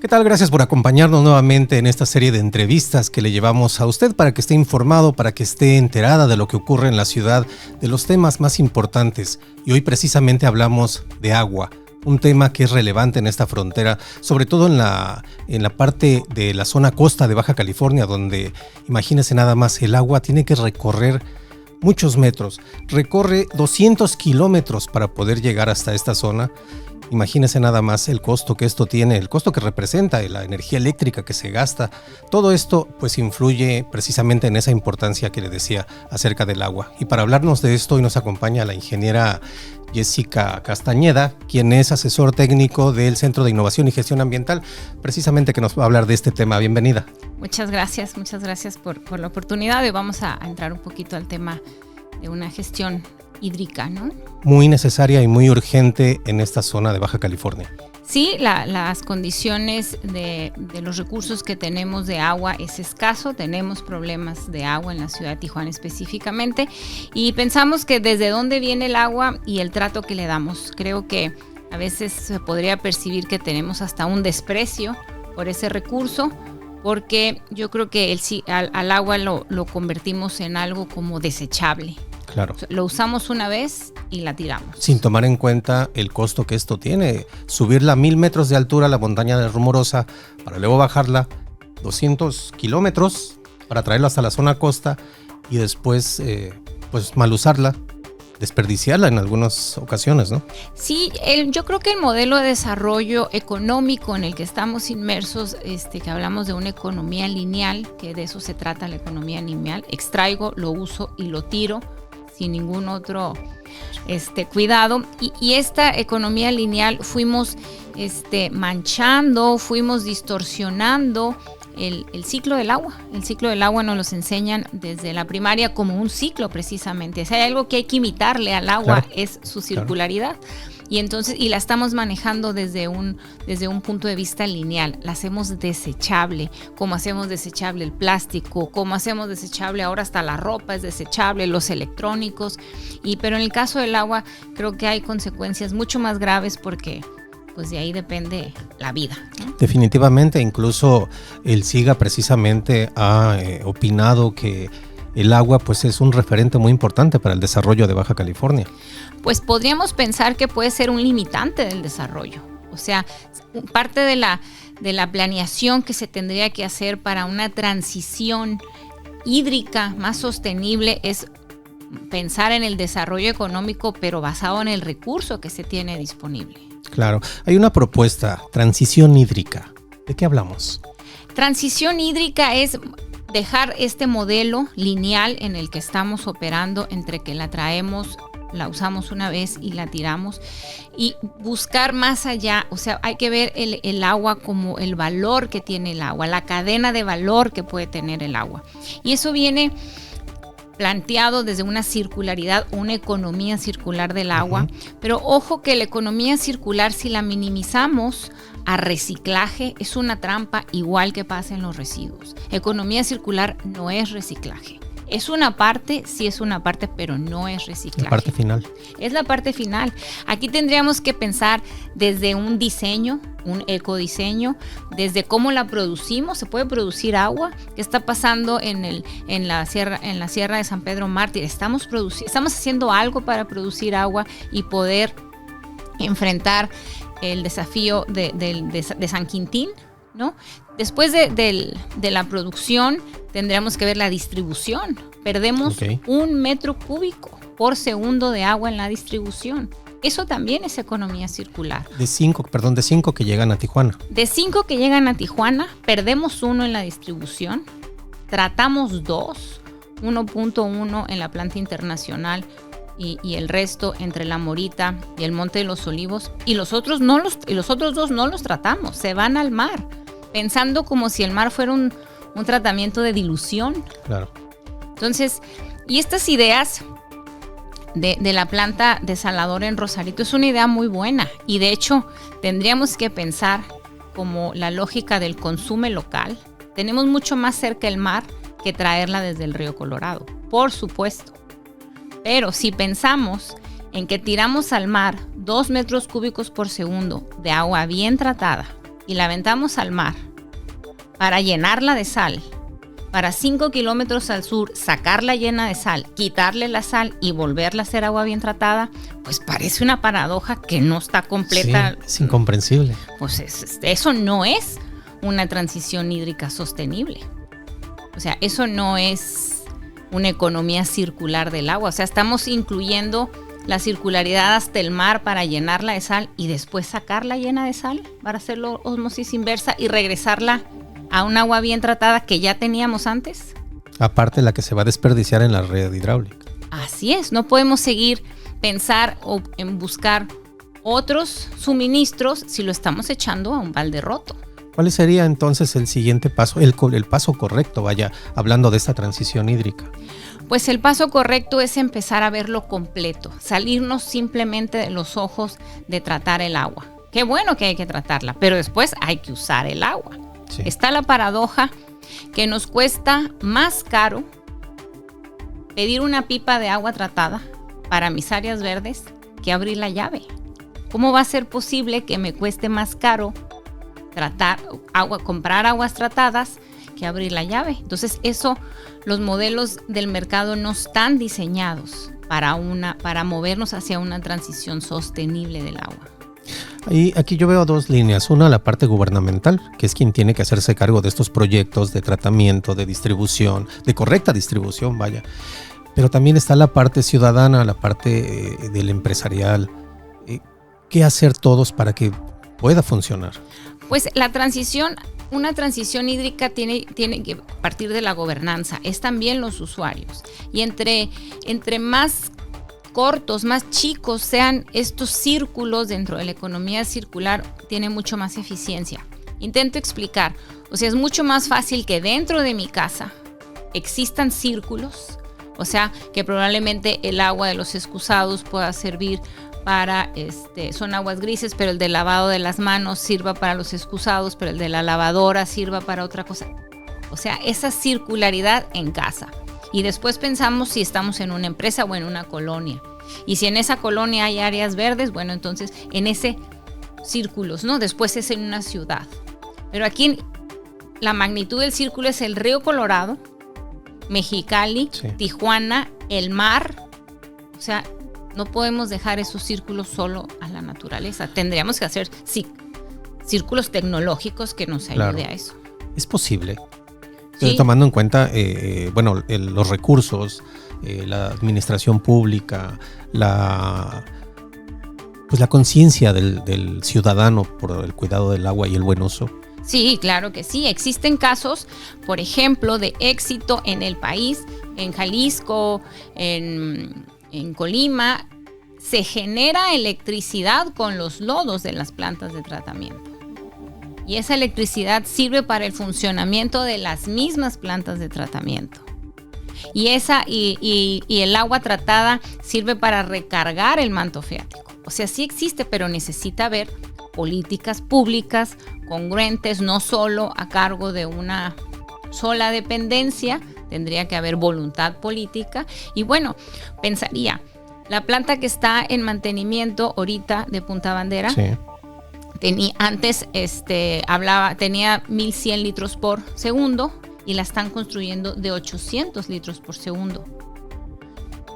tal? Gracias por acompañarnos nuevamente en esta serie de entrevistas que le llevamos a usted para que esté informado, para que esté enterada de lo que ocurre en la ciudad, de los temas más importantes. Y hoy precisamente hablamos de agua, un tema que es relevante en esta frontera, sobre todo en la parte de la zona costa de Baja California, donde, imagínese nada más, el agua tiene que recorrer muchos metros, recorre 200 kilómetros para poder llegar hasta esta zona. Imagínese nada más el costo que esto tiene, el costo que representa, la energía eléctrica que se gasta. Todo esto pues influye precisamente en esa importancia que le decía acerca del agua. Y para hablarnos de esto hoy nos acompaña la ingeniera Jessica Castañeda, quien es asesor técnico del Centro de Innovación y Gestión Ambiental, precisamente que nos va a hablar de este tema. Bienvenida. Muchas gracias por la oportunidad. Hoy vamos a entrar un poquito al tema de una gestión hídrica, ¿no? Muy necesaria y muy urgente en esta zona de Baja California. Sí, las condiciones de los recursos que tenemos de agua es escaso, tenemos problemas de agua en la ciudad de Tijuana específicamente y pensamos que desde dónde viene el agua y el trato que le damos. Creo que a veces se podría percibir que tenemos hasta un desprecio por ese recurso, porque yo creo que al agua lo convertimos en algo como desechable. Claro. Lo usamos una vez y la tiramos. Sin tomar en cuenta el costo que esto tiene. Subirla a 1000 metros de altura a la montaña de Rumorosa para luego bajarla 200 kilómetros para traerla hasta la zona costa y después pues mal usarla, desperdiciarla en algunas ocasiones, ¿no? Sí, yo creo que el modelo de desarrollo económico en el que estamos inmersos, que hablamos de una economía lineal, que de eso se trata la economía lineal, extraigo, lo uso y lo tiro sin ningún otro cuidado. Y esta economía lineal fuimos manchando, fuimos distorsionando el ciclo del agua. El ciclo del agua nos los enseñan desde la primaria como un ciclo precisamente. Si hay algo que hay que imitarle al agua, claro, es su circularidad. Claro. Y la estamos manejando desde un punto de vista lineal. La hacemos desechable, como hacemos desechable el plástico, como hacemos desechable ahora hasta la ropa es desechable, los electrónicos. Pero en el caso del agua creo que hay consecuencias mucho más graves porque pues de ahí depende la vida, ¿no? Definitivamente, incluso el SIGA precisamente ha opinado que el agua pues es un referente muy importante para el desarrollo de Baja California. Pues podríamos pensar que puede ser un limitante del desarrollo. O sea, parte de la planeación que se tendría que hacer para una transición hídrica más sostenible es pensar en el desarrollo económico, pero basado en el recurso que se tiene disponible. Claro, hay una propuesta, transición hídrica. ¿De qué hablamos? Transición hídrica es dejar este modelo lineal en el que estamos operando, entre que la traemos, la usamos una vez y la tiramos, y buscar más allá. O sea, hay que ver el agua como el valor que tiene el agua, la cadena de valor que puede tener el agua. Y eso viene planteado desde una circularidad, una economía circular del agua. Pero ojo que la economía circular, si la minimizamos a reciclaje, es una trampa igual que pasa en los residuos. Economía circular no es reciclaje. Es una parte, sí es una parte, pero no es reciclaje. La parte final. Es la parte final. Aquí tendríamos que pensar desde un diseño, un ecodiseño, desde cómo la producimos. Se puede producir agua. ¿Qué está pasando en la sierra de San Pedro Mártir? Estamos haciendo algo para producir agua y poder enfrentar el desafío de San Quintín, ¿no? Después de la producción tendremos que ver la distribución. Perdemos 1 metro cúbico por segundo de agua en la distribución. Eso también es economía circular. De 5 que llegan a Tijuana. De 5 que llegan a Tijuana, perdemos 1 en la distribución, tratamos 2, 1.1 en la planta internacional y el resto entre La Morita y el Monte de los Olivos, y los otros 2 no los tratamos, se van al mar, pensando como si el mar fuera un tratamiento de dilución. Claro. Entonces, y estas ideas de la planta desaladora en Rosarito es una idea muy buena, y de hecho tendríamos que pensar como la lógica del consumo local. Tenemos mucho más cerca el mar que traerla desde el río Colorado, por supuesto. Pero si pensamos en que tiramos al mar 2 metros cúbicos por segundo de agua bien tratada y la aventamos al mar para llenarla de sal, para 5 kilómetros al sur sacarla llena de sal, quitarle la sal y volverla a hacer agua bien tratada, pues parece una paradoja que no está completa. Sí, es incomprensible. Pues eso no es una transición hídrica sostenible. O sea, eso no es una economía circular del agua. O sea, estamos incluyendo la circularidad hasta el mar para llenarla de sal y después sacarla llena de sal para hacerlo osmosis inversa y regresarla a un agua bien tratada que ya teníamos antes. Aparte la que se va a desperdiciar en la red hidráulica. Así es, no podemos seguir pensar en buscar otros suministros si lo estamos echando a un balde roto. ¿Cuál sería entonces el siguiente paso, el paso correcto, hablando de esta transición hídrica? Pues el paso correcto es empezar a verlo completo, salirnos simplemente de los ojos de tratar el agua. Qué bueno que hay que tratarla, pero después hay que usar el agua. Sí. Está la paradoja que nos cuesta más caro pedir una pipa de agua tratada para mis áreas verdes que abrir la llave. ¿Cómo va a ser posible que me cueste más caro comprar aguas tratadas que abrir la llave? Entonces los modelos del mercado no están diseñados para movernos hacia una transición sostenible del agua. Aquí yo veo dos líneas. Una, la parte gubernamental, que es quien tiene que hacerse cargo de estos proyectos de tratamiento, de distribución, de correcta distribución, Pero también está la parte ciudadana, la parte del empresarial. ¿Qué hacer todos para que pueda funcionar? Pues una transición hídrica tiene que partir de la gobernanza, es también los usuarios. Y entre más cortos, más chicos sean estos círculos dentro de la economía circular, tiene mucho más eficiencia. Intento explicar, o sea, es mucho más fácil que dentro de mi casa existan círculos, o sea, que probablemente el agua de los excusados pueda servir para, son aguas grises, pero el de lavado de las manos sirva para los excusados, pero el de la lavadora sirva para otra cosa. O sea, esa circularidad en casa. Y después pensamos si estamos en una empresa o en una colonia. Y si en esa colonia hay áreas verdes, bueno, entonces en ese círculos, ¿no? Después es en una ciudad. Pero aquí la magnitud del círculo es el río Colorado, Mexicali, sí, Tijuana, el mar. O sea, no podemos dejar esos círculos solo a la naturaleza. Tendríamos que hacer círculos tecnológicos que nos ayude a eso. ¿Es posible? Sí. Tomando en cuenta los recursos, la administración pública, la conciencia del ciudadano por el cuidado del agua y el buen uso. Sí, claro que sí. Existen casos, por ejemplo, de éxito en el país, en Jalisco, en Colima, se genera electricidad con los lodos de las plantas de tratamiento. Y esa electricidad sirve para el funcionamiento de las mismas plantas de tratamiento. Y el agua tratada sirve para recargar el manto freático. O sea, sí existe, pero necesita haber políticas públicas congruentes, no solo a cargo de una sola dependencia. Tendría que haber voluntad política. Y bueno, pensaría, la planta que está en mantenimiento ahorita de Punta Bandera, sí, tenía 1,100 litros por segundo y la están construyendo de 800 litros por segundo.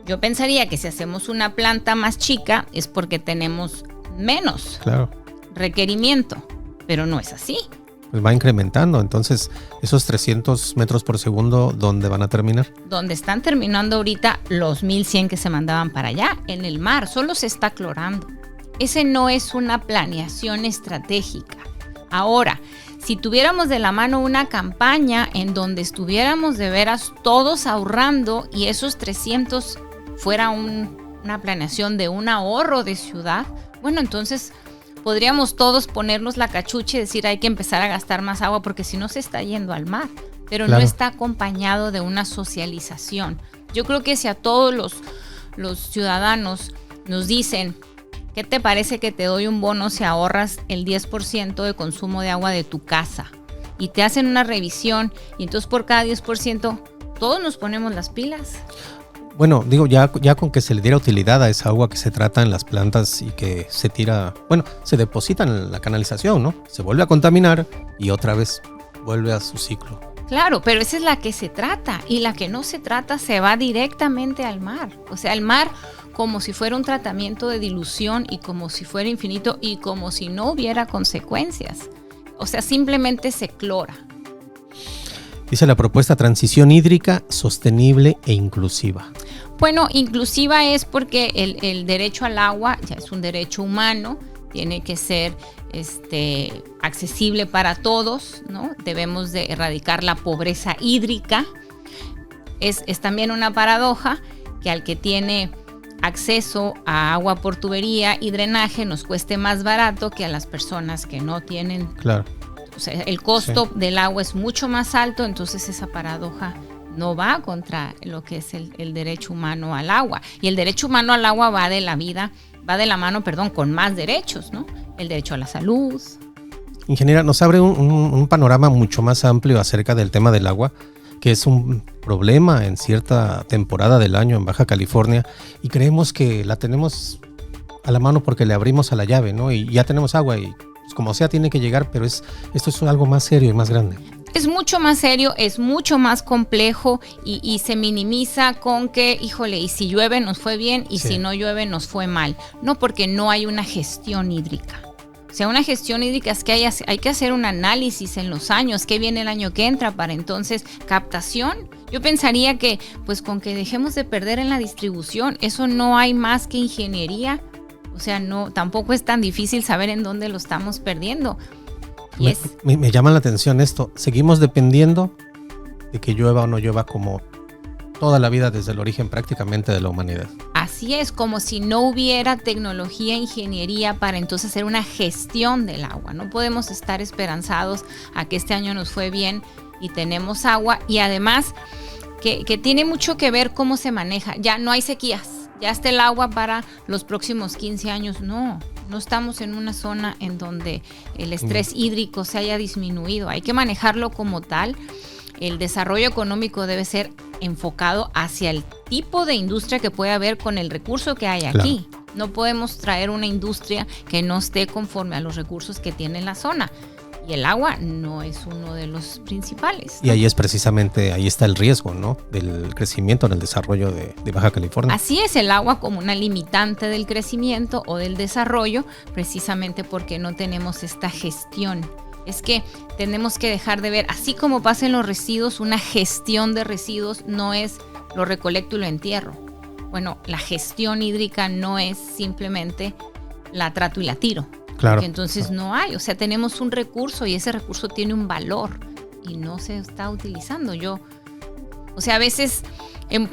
Yo pensaría que si hacemos una planta más chica es porque tenemos menos requerimiento, pero no es así. Pues va incrementando, entonces esos 300 metros por segundo, ¿dónde van a terminar? Donde están terminando ahorita los 1,100 que se mandaban para allá, en el mar, solo se está clorando. Ese no es una planeación estratégica. Ahora, si tuviéramos de la mano una campaña en donde estuviéramos de veras todos ahorrando y esos 300 fuera una planeación de un ahorro de ciudad, bueno, entonces podríamos todos ponernos la cachucha y decir hay que empezar a gastar más agua porque si no se está yendo al mar, pero no está acompañado de una socialización. Yo creo que si a todos los ciudadanos nos dicen, ¿qué te parece que te doy un bono si ahorras el 10% de consumo de agua de tu casa? Y te hacen una revisión y entonces por cada 10% todos nos ponemos las pilas. Bueno, digo, ya con que se le diera utilidad a esa agua que se trata en las plantas y que se tira, bueno, se deposita en la canalización, ¿no? Se vuelve a contaminar y otra vez vuelve a su ciclo. Claro, pero esa es la que se trata, y la que no se trata se va directamente al mar. O sea, al mar como si fuera un tratamiento de dilución y como si fuera infinito y como si no hubiera consecuencias. O sea, simplemente se clora. Dice la propuesta: transición hídrica sostenible e inclusiva. Bueno, inclusiva es porque el derecho al agua ya es un derecho humano, tiene que ser accesible para todos, ¿no? Debemos de erradicar la pobreza hídrica. Es también una paradoja que al que tiene acceso a agua por tubería y drenaje nos cueste más barato que a las personas que no tienen. Claro. O sea, el costo del agua es mucho más alto, entonces esa paradoja no va contra lo que es el derecho humano al agua. Y el derecho humano al agua va de la mano, con más derechos, ¿no? El derecho a la salud. Ingeniera, nos abre un panorama mucho más amplio acerca del tema del agua, que es un problema en cierta temporada del año en Baja California, y creemos que la tenemos a la mano porque le abrimos a la llave, ¿no? Y ya tenemos agua y pues, como sea tiene que llegar, pero esto es algo más serio y más grande. Es mucho más serio, es mucho más complejo y se minimiza con que, híjole, y si llueve nos fue bien y si no llueve nos fue mal. No, porque no hay una gestión hídrica. O sea, una gestión hídrica es que hay que hacer un análisis en los años, qué viene el año que entra para entonces captación. Yo pensaría que pues con que dejemos de perder en la distribución, eso no hay más que ingeniería. O sea, no, tampoco es tan difícil saber en dónde lo estamos perdiendo. Me llama la atención esto. Seguimos dependiendo de que llueva o no llueva como toda la vida desde el origen prácticamente de la humanidad. Así es, como si no hubiera tecnología, ingeniería para entonces hacer una gestión del agua. No podemos estar esperanzados a que este año nos fue bien y tenemos agua, y además que tiene mucho que ver cómo se maneja. Ya no hay sequías, ya está el agua para los próximos 15 años. No estamos en una zona en donde el estrés hídrico se haya disminuido. Hay que manejarlo como tal. El desarrollo económico debe ser enfocado hacia el tipo de industria que puede haber con el recurso que hay aquí. Claro. No podemos traer una industria que no esté conforme a los recursos que tiene la zona. Y el agua no es uno de los principales, ¿no? Y ahí está el riesgo, ¿no? Del crecimiento en el desarrollo de Baja California. Así es, el agua como una limitante del crecimiento o del desarrollo, precisamente porque no tenemos esta gestión. Es que tenemos que dejar de ver, así como pasa en los residuos, una gestión de residuos no es lo recolecto y lo entierro. Bueno, la gestión hídrica no es simplemente la trato y la tiro. Claro. Porque entonces no hay, o sea, tenemos un recurso y ese recurso tiene un valor y no se está utilizando. O sea, a veces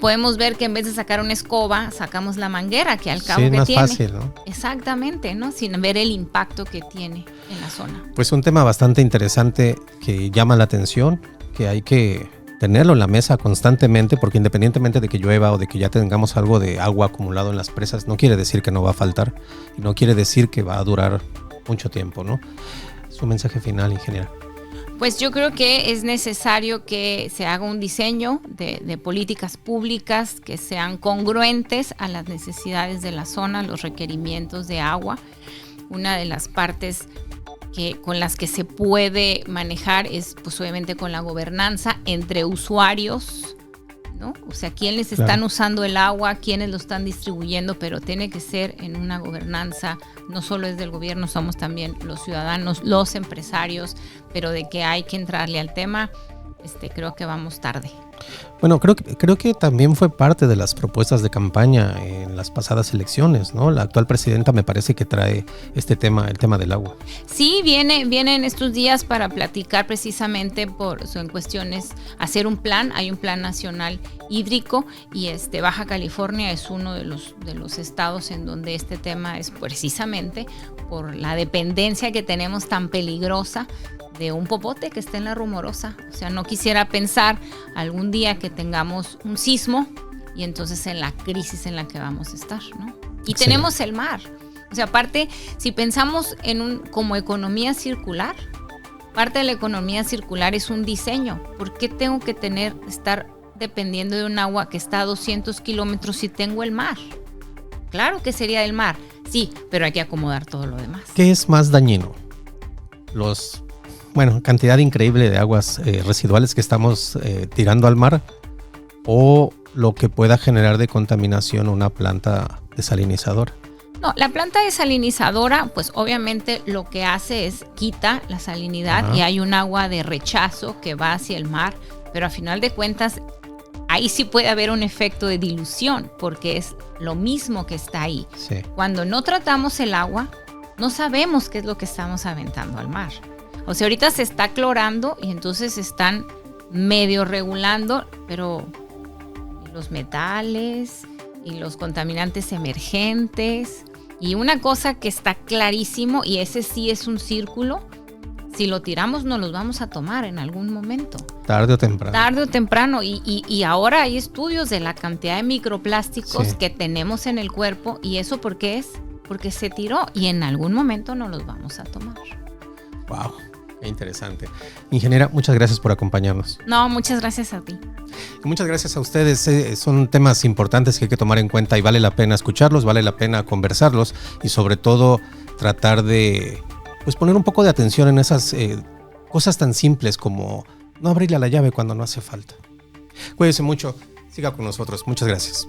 podemos ver que en vez de sacar una escoba, sacamos la manguera, que al cabo sí, que más tiene. Fácil, ¿no? Exactamente, ¿no? Sin ver el impacto que tiene en la zona. Pues un tema bastante interesante que llama la atención, que hay que tenerlo en la mesa constantemente, porque independientemente de que llueva o de que ya tengamos algo de agua acumulado en las presas, no quiere decir que no va a faltar y no quiere decir que va a durar mucho tiempo, ¿no? Su mensaje final, ingeniera. Pues yo creo que es necesario que se haga un diseño de políticas públicas que sean congruentes a las necesidades de la zona, los requerimientos de agua. Una de las partes con las que se puede manejar es pues obviamente con la gobernanza entre usuarios, ¿no? O sea, quiénes están usando el agua, quiénes lo están distribuyendo, pero tiene que ser en una gobernanza, no solo es del gobierno, somos también los ciudadanos, los empresarios, pero de que hay que entrarle al tema, creo que vamos tarde. Bueno, creo que también fue parte de las propuestas de campaña en las pasadas elecciones, ¿no? La actual presidenta me parece que trae el tema del agua. Sí, viene en estos días para platicar precisamente en cuestiones, hacer un plan. Hay un plan nacional hídrico y Baja California es uno de los estados en donde este tema es precisamente por la dependencia que tenemos tan peligrosa de un popote que está en la Rumorosa. O sea, no quisiera pensar algún día que tengamos un sismo y entonces en la crisis en la que vamos a estar, ¿no? Y tenemos el mar. O sea, aparte, si pensamos como economía circular, parte de la economía circular es un diseño. ¿Por qué tengo que estar dependiendo de un agua que está a 200 kilómetros si tengo el mar? Claro que sería del mar, sí, pero hay que acomodar todo lo demás. ¿Qué es más dañino? Cantidad increíble de aguas residuales que estamos tirando al mar, o lo que pueda generar de contaminación una planta desalinizadora. No, la planta desalinizadora, pues obviamente lo que hace es quita la salinidad. Ajá. Y hay un agua de rechazo que va hacia el mar, pero a final de cuentas ahí sí puede haber un efecto de dilución, porque es lo mismo que está ahí. Sí. Cuando no tratamos el agua, no sabemos qué es lo que estamos aventando al mar. O sea, ahorita se está clorando y entonces están medio regulando, pero los metales y los contaminantes emergentes. Y una cosa que está clarísimo, y ese sí es un círculo, si lo tiramos nos los vamos a tomar en algún momento. Tarde o temprano. Tarde o temprano. Y ahora hay estudios de la cantidad de microplásticos que tenemos en el cuerpo. ¿Y eso por qué es? Porque se tiró y en algún momento nos los vamos a tomar. Wow, qué interesante. Ingeniera, muchas gracias por acompañarnos. No, muchas gracias a ti. Y muchas gracias a ustedes. Son temas importantes que hay que tomar en cuenta y vale la pena escucharlos, vale la pena conversarlos y sobre todo tratar de poner un poco de atención en esas cosas tan simples como no abrirle a la llave cuando no hace falta. Cuídense mucho, siga con nosotros. Muchas gracias.